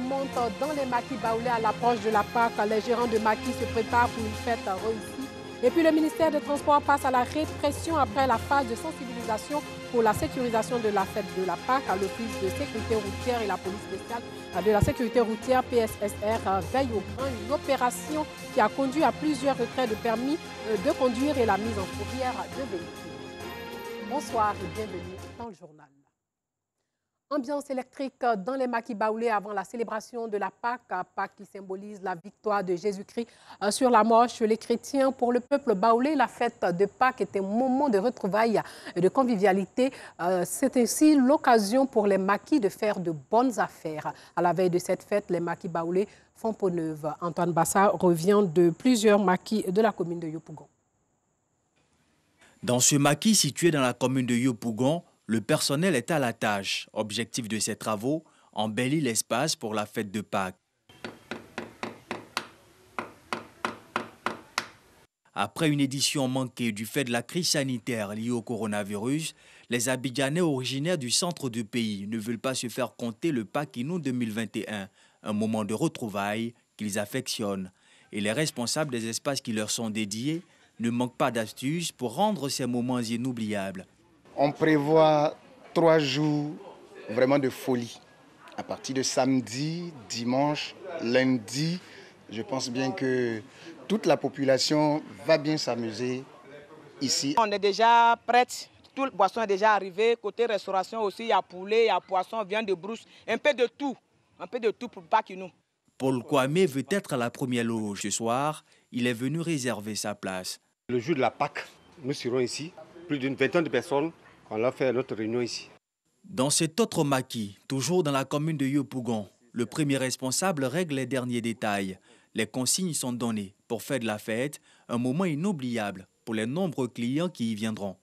monte dans les maquis baoulés à l'approche de la Pâques. Les gérants de maquis se préparent pour une fête réussie. Et puis le ministère des Transports passe à la répression après la phase de sensibilisation pour la sécurisation de la fête de la Pâques. L'Office de sécurité routière et la police spéciale de la sécurité routière PSSR veille au grain une opération qui a conduit à plusieurs retraits de permis de conduire et la mise en fourrière de véhicules. Bonsoir et bienvenue dans le journal. Ambiance électrique dans les maquis baoulés avant la célébration de la Pâques, Pâques qui symbolise la victoire de Jésus-Christ sur la mort chez les chrétiens. Pour le peuple baoulé, la fête de Pâques est un moment de retrouvailles et de convivialité. C'est ainsi l'occasion pour les maquis de faire de bonnes affaires. À la veille de cette fête, les maquis baoulés font peau neuve. Antoine Bassa revient de plusieurs maquis de la commune de Yopougon. Dans ce maquis situé dans la commune de Yopougon, le personnel est à la tâche. Objectif de ces travaux, embellir l'espace pour la fête de Pâques. Après une édition manquée du fait de la crise sanitaire liée au coronavirus, les Abidjanais originaires du centre du pays ne veulent pas se faire compter le Pâques-Inou 2021, un moment de retrouvailles qu'ils affectionnent. Et les responsables des espaces qui leur sont dédiés ne manquent pas d'astuces pour rendre ces moments inoubliables. On prévoit 3 jours vraiment de folie. À partir de samedi, dimanche, lundi, je pense bien que toute la population va bien s'amuser ici. On est déjà prête, toute boisson est déjà arrivée. Côté restauration aussi, il y a poulet, il y a poisson, viande de brousse, un peu de tout pour Pâques-Inou. Paul Kwame veut être à la première loge. Ce soir, il est venu réserver sa place. Le jour de la Pâques, nous serons ici, plus d'une vingtaine de personnes. On a fait notre réunion ici. Dans cet autre maquis, toujours dans la commune de Yopougon, le premier responsable règle les derniers détails. Les consignes sont données pour faire de la fête un moment inoubliable pour les nombreux clients qui y viendront.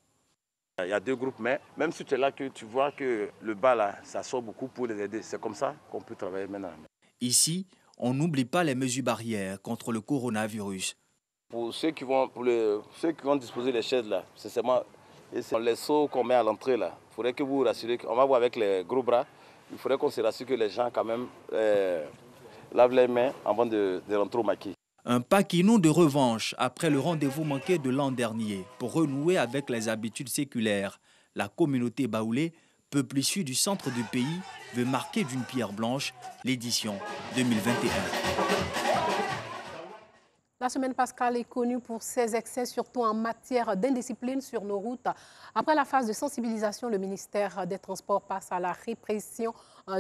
Il y a 2 groupes, mais même si tu es là, que tu vois que le bas là, ça sort beaucoup pour les aider. C'est comme ça qu'on peut travailler maintenant. Ici, on n'oublie pas les mesures barrières contre le coronavirus. Pour ceux qui vont disposer les chaises là, c'est seulement les seaux qu'on met à l'entrée là. Il faudrait que vous vous rassurez, on va voir avec les gros bras, il faudrait qu'on se rassure que les gens quand même lavent les mains avant de rentrer au maquis. Un Pâques-Inou de revanche après le rendez-vous manqué de l'an dernier pour renouer avec les habitudes séculaires. La communauté baoulée, peuple issu du centre du pays, veut marquer d'une pierre blanche l'édition 2021. La semaine pascale est connue pour ses excès, surtout en matière d'indiscipline sur nos routes. Après la phase de sensibilisation, le ministère des Transports passe à la répression.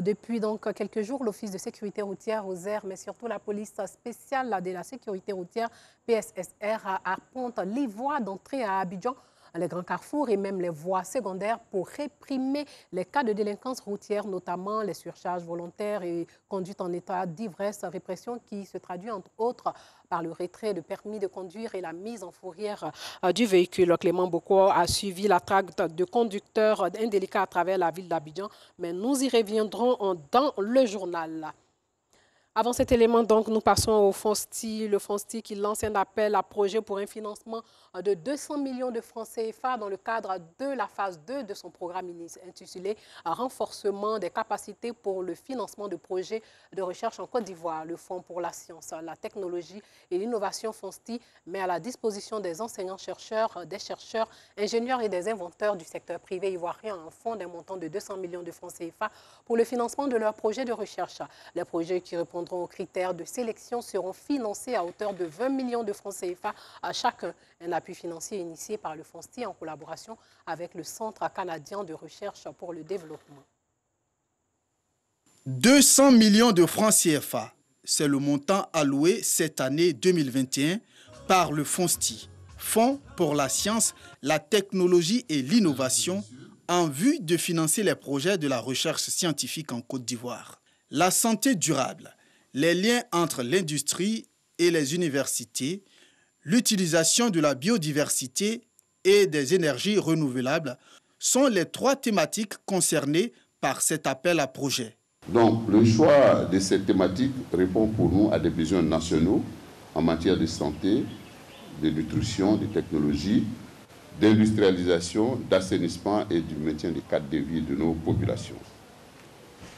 Depuis donc quelques jours, l'Office de sécurité routière aux airs, mais surtout la police spéciale de la sécurité routière, PSSR, arpente les voies d'entrée à Abidjan, les grands carrefours et même les voies secondaires pour réprimer les cas de délinquance routière, notamment les surcharges volontaires et conduite en état d'ivresse, répression qui se traduit entre autres par le retrait de permis de conduire et la mise en fourrière du véhicule. Clément Boko a suivi la traque de conducteurs indélicats à travers la ville d'Abidjan, mais nous y reviendrons dans le journal. Avant cet élément, donc, nous passons au FONSTI. Le FONSTI qui lance un appel à projet pour un financement de 200 millions de francs CFA dans le cadre de la phase 2 de son programme intitulé « Renforcement des capacités pour le financement de projets de recherche en Côte d'Ivoire ». Le Fonds pour la science, la technologie et l'innovation FONSTI met à la disposition des enseignants-chercheurs, des chercheurs, ingénieurs et des inventeurs du secteur privé ivoirien un fonds d'un montant de 200 millions de francs CFA pour le financement de leurs projets de recherche. Les projets qui répondront aux critères de sélection seront financés à hauteur de 20 millions de francs CFA à chacun. Un appui financier initié par le FONSTI en collaboration avec le Centre canadien de recherche pour le développement. 200 millions de francs CFA, c'est le montant alloué cette année 2021 par le FONSTI, Fonds pour la science, la technologie et l'innovation, en vue de financer les projets de la recherche scientifique en Côte d'Ivoire. La santé durable, les liens entre l'industrie et les universités, l'utilisation de la biodiversité et des énergies renouvelables sont les 3 thématiques concernées par cet appel à projet. Donc, le choix de cette thématique répond pour nous à des besoins nationaux en matière de santé, de nutrition, de technologie, d'industrialisation, d'assainissement et du maintien du cadre de vie de nos populations.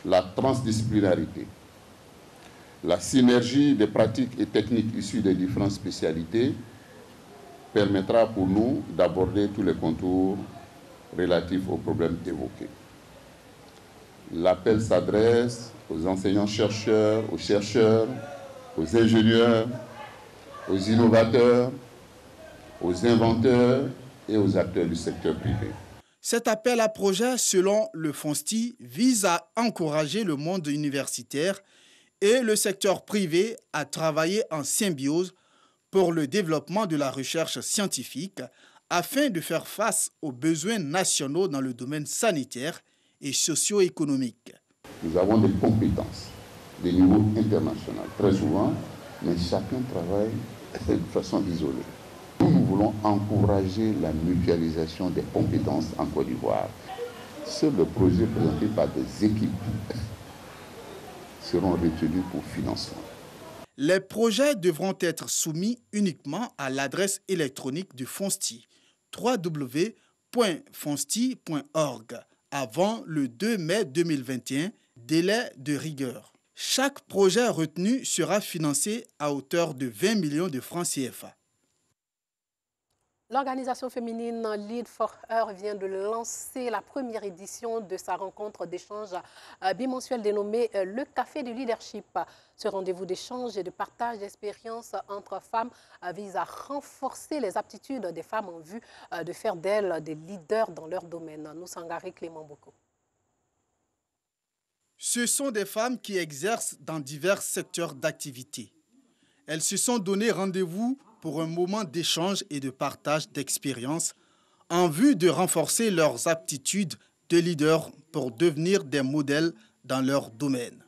La transdisciplinarité, La synergie des pratiques et techniques issues des différentes spécialités permettra pour nous d'aborder tous les contours relatifs aux problèmes évoqués. L'appel s'adresse aux enseignants-chercheurs, aux ingénieurs, aux innovateurs, aux inventeurs et aux acteurs du secteur privé. Cet appel à projet, selon le FONSTI, vise à encourager le monde universitaire et le secteur privé à travailler en symbiose pour le développement de la recherche scientifique afin de faire face aux besoins nationaux dans le domaine sanitaire et socio-économique. Nous avons des compétences, des niveaux internationaux, très souvent, mais chacun travaille de façon isolée. Nous voulons encourager la mutualisation des compétences en Côte d'Ivoire. Seuls les projets présentés par des équipes seront retenus pour financement. Les projets devront être soumis uniquement à l'adresse électronique du FONSTI, www.fonsti.org, avant le 2 mai 2021, délai de rigueur. Chaque projet retenu sera financé à hauteur de 20 millions de francs CFA. L'organisation féminine Lead for Her vient de lancer la première édition de sa rencontre d'échange bimensuelle dénommée le Café du Leadership. Ce rendez-vous d'échange et de partage d'expériences entre femmes vise à renforcer les aptitudes des femmes en vue de faire d'elles des leaders dans leur domaine. Nous Sangari Clément Boko. Ce sont des femmes qui exercent dans divers secteurs d'activité. Elles se sont donné rendez-vous pour un moment d'échange et de partage d'expériences en vue de renforcer leurs aptitudes de leader pour devenir des modèles dans leur domaine.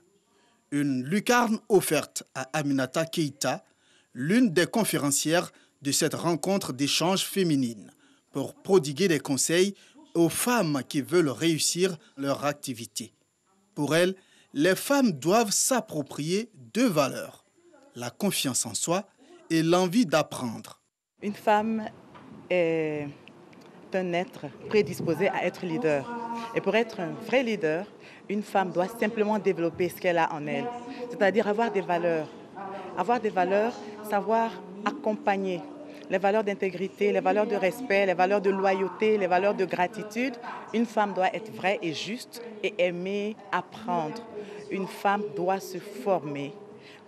Une lucarne offerte à Aminata Keïta, l'une des conférencières de cette rencontre d'échange féminine, pour prodiguer des conseils aux femmes qui veulent réussir leur activité. Pour elle, les femmes doivent s'approprier deux valeurs, la confiance en soi et l'envie d'apprendre. Une femme est un être prédisposé à être leader. Et pour être un vrai leader, une femme doit simplement développer ce qu'elle a en elle. C'est-à-dire avoir des valeurs. Avoir des valeurs, savoir accompagner les valeurs d'intégrité, les valeurs de respect, les valeurs de loyauté, les valeurs de gratitude. Une femme doit être vraie et juste et aimer apprendre. Une femme doit se former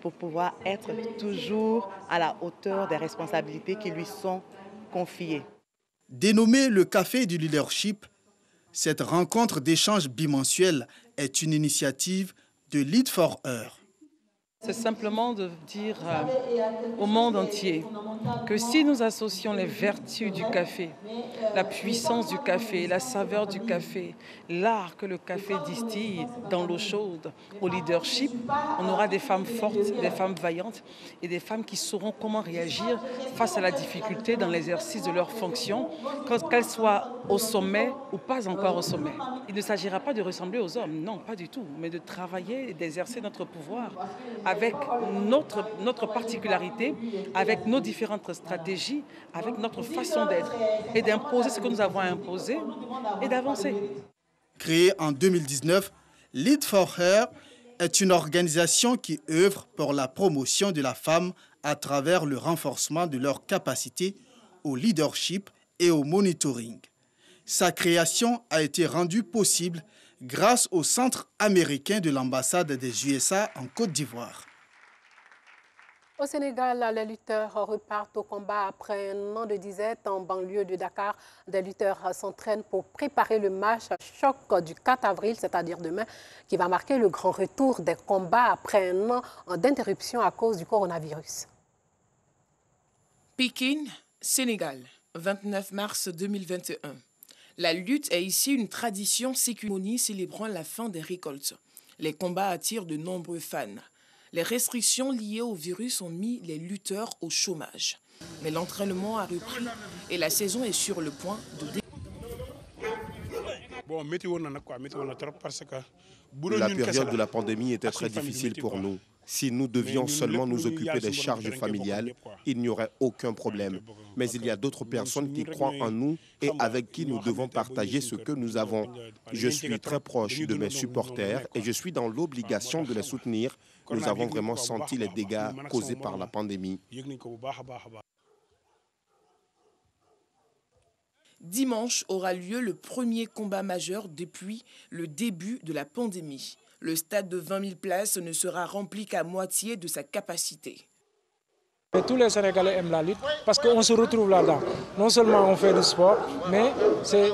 pour pouvoir être toujours à la hauteur des responsabilités qui lui sont confiées. Dénommé le Café du Leadership, cette rencontre d'échange bimensuel est une initiative de Lead for Her. C'est simplement de dire au monde entier que si nous associons les vertus du café, la puissance du café, la saveur du café, l'art que le café distille dans l'eau chaude, au leadership, on aura des femmes fortes, des femmes vaillantes et des femmes qui sauront comment réagir face à la difficulté dans l'exercice de leurs fonctions, qu'elles soient au sommet ou pas encore au sommet. Il ne s'agira pas de ressembler aux hommes, non, pas du tout, mais de travailler et d'exercer notre pouvoir avec notre particularité, avec nos différentes stratégies, avec notre façon d'être et d'imposer ce que nous avons à imposer et d'avancer. Créée en 2019, Lead for Her est une organisation qui œuvre pour la promotion de la femme à travers le renforcement de leurs capacités au leadership et au monitoring. Sa création a été rendue possible grâce au Centre américain de l'ambassade des USA en Côte d'Ivoire. Au Sénégal, les lutteurs repartent au combat après un an de disette en banlieue de Dakar. Des lutteurs s'entraînent pour préparer le match choc du 4 avril, c'est-à-dire demain, qui va marquer le grand retour des combats après un an d'interruption à cause du coronavirus. Pékin, Sénégal, 29 mars 2021. La lutte est ici une tradition séculière célébrant la fin des récoltes. Les combats attirent de nombreux fans. Les restrictions liées au virus ont mis les lutteurs au chômage. Mais l'entraînement a repris et la saison est sur le point de La période de la pandémie était très difficile pour nous. Si nous devions seulement nous occuper des charges familiales, il n'y aurait aucun problème. Mais il y a d'autres personnes qui croient en nous et avec qui nous devons partager ce que nous avons. Je suis très proche de mes supporters et je suis dans l'obligation de les soutenir nous avons vraiment senti les dégâts causés par la pandémie. Dimanche aura lieu le premier combat majeur depuis le début de la pandémie. Le stade de 20 000 places ne sera rempli qu'à moitié de sa capacité. Tous les Sénégalais aiment la lutte parce qu'on se retrouve là-dedans. Non seulement on fait du sport, mais c'est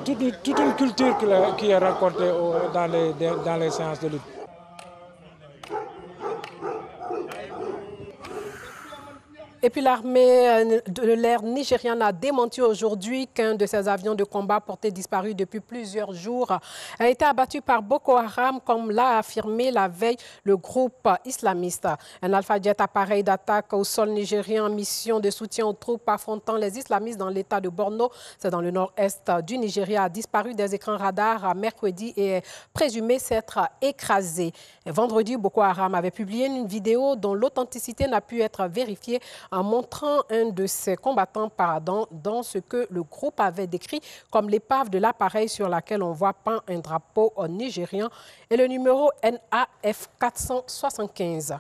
toute une culture qui est racontée dans les séances de lutte. Et puis l'armée de l'air nigériane a démenti aujourd'hui qu'un de ses avions de combat porté disparu depuis plusieurs jours a été abattu par Boko Haram, comme l'a affirmé la veille le groupe islamiste. Un Alpha Jet appareil d'attaque au sol nigérien en mission de soutien aux troupes affrontant les islamistes dans l'état de Borno, c'est dans le nord-est du Nigeria, a disparu des écrans radars mercredi et est présumé s'être écrasé. Vendredi, Boko Haram avait publié une vidéo dont l'authenticité n'a pu être vérifiée en montrant un de ses combattants paradant dans ce que le groupe avait décrit comme l'épave de l'appareil sur laquelle on voit peint un drapeau nigérien et le numéro NAF 475.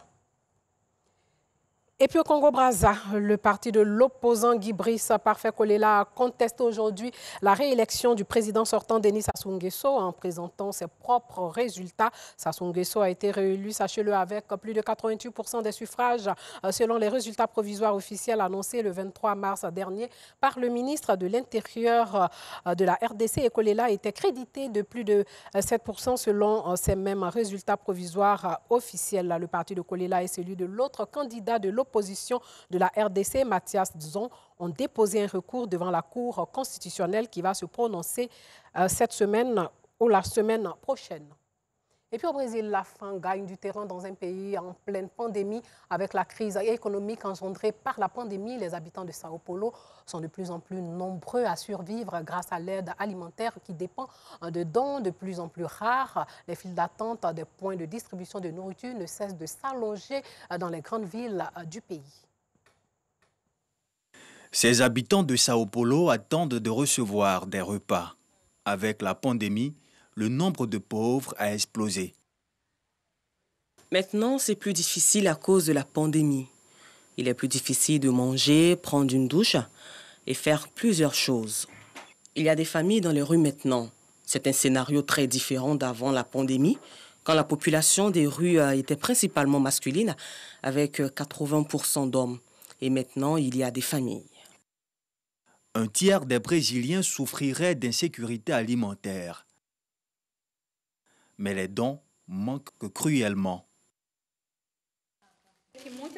Et puis au Congo-Brazza, le parti de l'opposant Guy Brice Parfait Kolela a contesté aujourd'hui la réélection du président sortant Denis Sassou Nguesso en présentant ses propres résultats. Sassou Nguesso a été réélu, sachez-le, avec plus de 88% des suffrages selon les résultats provisoires officiels annoncés le 23 mars dernier par le ministre de l'Intérieur de la RDC. Et Kolela était crédité de plus de 7% selon ces mêmes résultats provisoires officiels. Le parti de Kolela est celui de l'autre candidat de l'opposition de la RDC, Mathias Dzon, ont déposé un recours devant la Cour constitutionnelle qui va se prononcer cette semaine ou la semaine prochaine. Et puis au Brésil, la faim gagne du terrain dans un pays en pleine pandémie. Avec la crise économique engendrée par la pandémie, les habitants de Sao Paulo sont de plus en plus nombreux à survivre grâce à l'aide alimentaire qui dépend de dons de plus en plus rares. Les files d'attente des points de distribution de nourriture ne cessent de s'allonger dans les grandes villes du pays. Ces habitants de Sao Paulo attendent de recevoir des repas. Avec la pandémie, le nombre de pauvres a explosé. Maintenant, c'est plus difficile à cause de la pandémie. Il est plus difficile de manger, prendre une douche et faire plusieurs choses. Il y a des familles dans les rues maintenant. C'est un scénario très différent d'avant la pandémie, quand la population des rues était principalement masculine, avec 80% d'hommes. Et maintenant, il y a des familles. Un tiers des Brésiliens souffriraient d'insécurité alimentaire. Mais les dons manquent cruellement.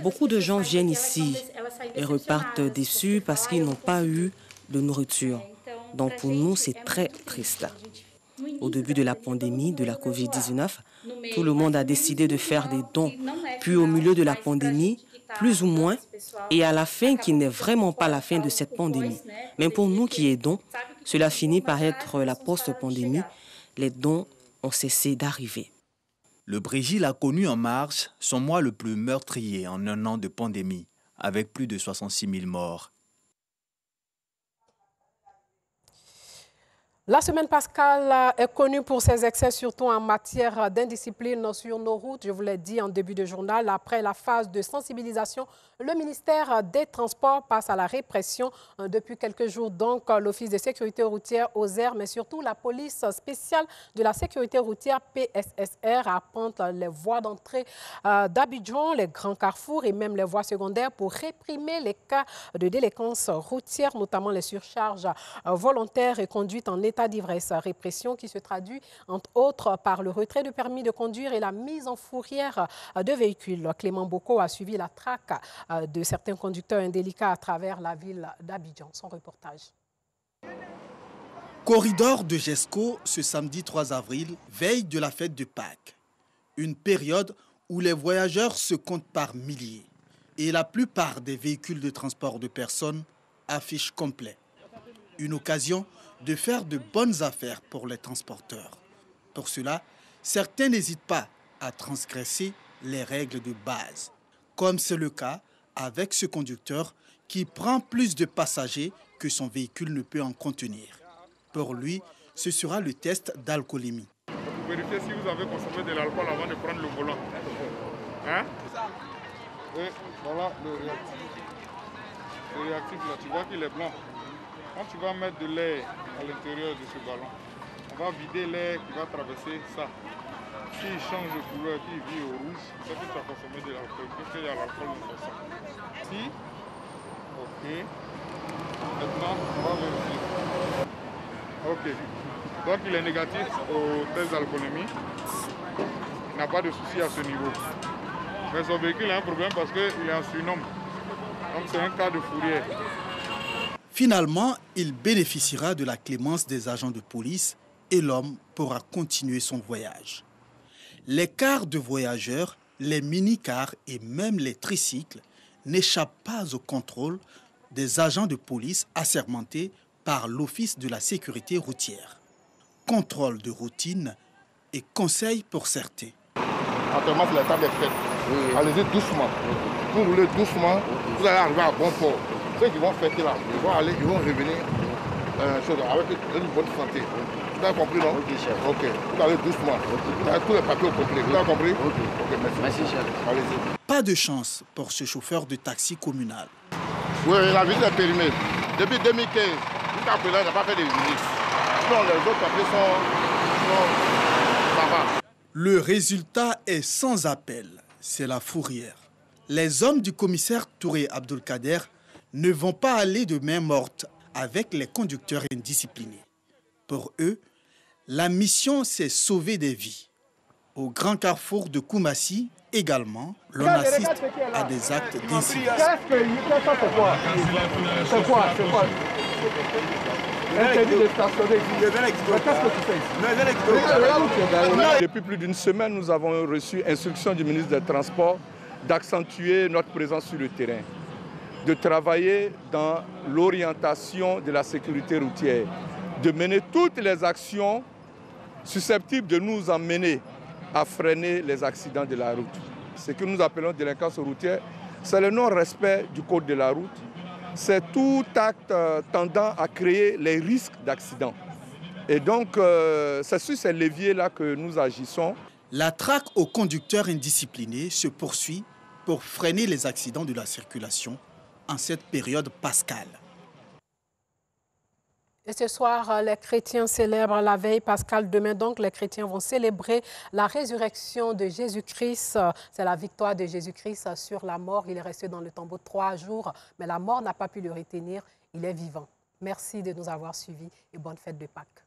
Beaucoup de gens viennent ici et repartent déçus parce qu'ils n'ont pas eu de nourriture. Donc pour nous, c'est très triste. Au début de la pandémie de la Covid-19, tout le monde a décidé de faire des dons. Puis au milieu de la pandémie, plus ou moins, et à la fin, qui n'est vraiment pas la fin de cette pandémie. Mais pour nous qui aidons, cela finit par être la post-pandémie. Les dons ont cessé d'arriver. Le Brésil a connu en mars son mois le plus meurtrier en un an de pandémie, avec plus de 66 000 morts. La semaine pascale est connue pour ses excès, surtout en matière d'indiscipline sur nos routes. Je vous l'ai dit en début de journal, après la phase de sensibilisation, le ministère des Transports passe à la répression. Depuis quelques jours, donc, l'Office de sécurité routière OSER, mais surtout la police spéciale de la sécurité routière PSSR apprend les voies d'entrée d'Abidjan, les grands carrefours et même les voies secondaires pour réprimer les cas de délinquance routière, notamment les surcharges volontaires et conduites en état d'ivresse. Répression qui se traduit, entre autres, par le retrait de permis de conduire et la mise en fourrière de véhicules. Clément Boko a suivi la traque de certains conducteurs indélicats à travers la ville d'Abidjan. Son reportage. Corridor de Gesco, ce samedi 3 avril, veille de la fête de Pâques. Une période où les voyageurs se comptent par milliers. Et la plupart des véhicules de transport de personnes affichent complet. Une occasion de faire de bonnes affaires pour les transporteurs. Pour cela, certains n'hésitent pas à transgresser les règles de base, comme c'est le cas avec ce conducteur qui prend plus de passagers que son véhicule ne peut en contenir. Pour lui, ce sera le test d'alcoolémie. Vous vérifiez si vous avez consommé de l'alcool avant de prendre le volant. Hein? Et voilà le réactif. Le réactif là, tu vois qu'il est blanc. Quand tu vas mettre de l'air à l'intérieur de ce ballon, on va vider l'air qui va traverser ça. S'il change de couleur, qu'il vit au rouge, c'est que tu as consommé de l'alcool, qu'il y a l'alcool dans son sang. Si, ok. Maintenant, on va vérifier. Ok. Donc il est négatif au test d'alcoolémie. Il n'a pas de souci à ce niveau. Mais son véhicule a un problème parce qu'il est en surnombre. Donc c'est un cas de fourrière. Finalement, il bénéficiera de la clémence des agents de police et l'homme pourra continuer son voyage. Les cars de voyageurs, les mini-cars et même les tricycles n'échappent pas au contrôle des agents de police assermentés par l'Office de la sécurité routière. Contrôle de routine et conseils pour certains. Actuellement, c'est la table est faite. Allez-y doucement. Vous roulez doucement, vous allez arriver à bon port. Ceux qui vont fêter là, ils vont revenir avec une bonne santé. Vous avez compris, non? Ok, chef. Ok. Vous allez doucement. Vous avez tous les papiers au complet. Vous avez compris? Ok, merci. Merci, chef. Allez-y. Pas de chance pour ce chauffeur de taxi communal. Oui, la visite est périmée. Depuis 2015, jusqu'à présent, il n'a pas fait de visite. Sinon, les autres papiers ça va. Le résultat est sans appel. C'est la fourrière. Les hommes du commissaire Touré Abdulkader ne vont pas aller de main morte avec les conducteurs indisciplinés. Pour eux, la mission, c'est sauver des vies. Au grand carrefour de Koumassi, également, l'on assiste à des actes d'incivisme. C'est quoi? Depuis plus d'une semaine, nous avons reçu instruction du ministre des Transports d'accentuer notre présence sur le terrain, de travailler dans l'orientation de la sécurité routière, de mener toutes les actions susceptibles de nous emmener à freiner les accidents de la route. Ce que nous appelons délinquance routière, c'est le non-respect du code de la route, c'est tout acte tendant à créer les risques d'accident. Et donc, c'est sur ces leviers-là que nous agissons. La traque aux conducteurs indisciplinés se poursuit pour freiner les accidents de la circulation en cette période pascale. Et ce soir, les chrétiens célèbrent la veille pascale. Demain, donc, les chrétiens vont célébrer la résurrection de Jésus-Christ. C'est la victoire de Jésus-Christ sur la mort. Il est resté dans le tombeau 3 jours, mais la mort n'a pas pu le retenir. Il est vivant. Merci de nous avoir suivis et bonne fête de Pâques.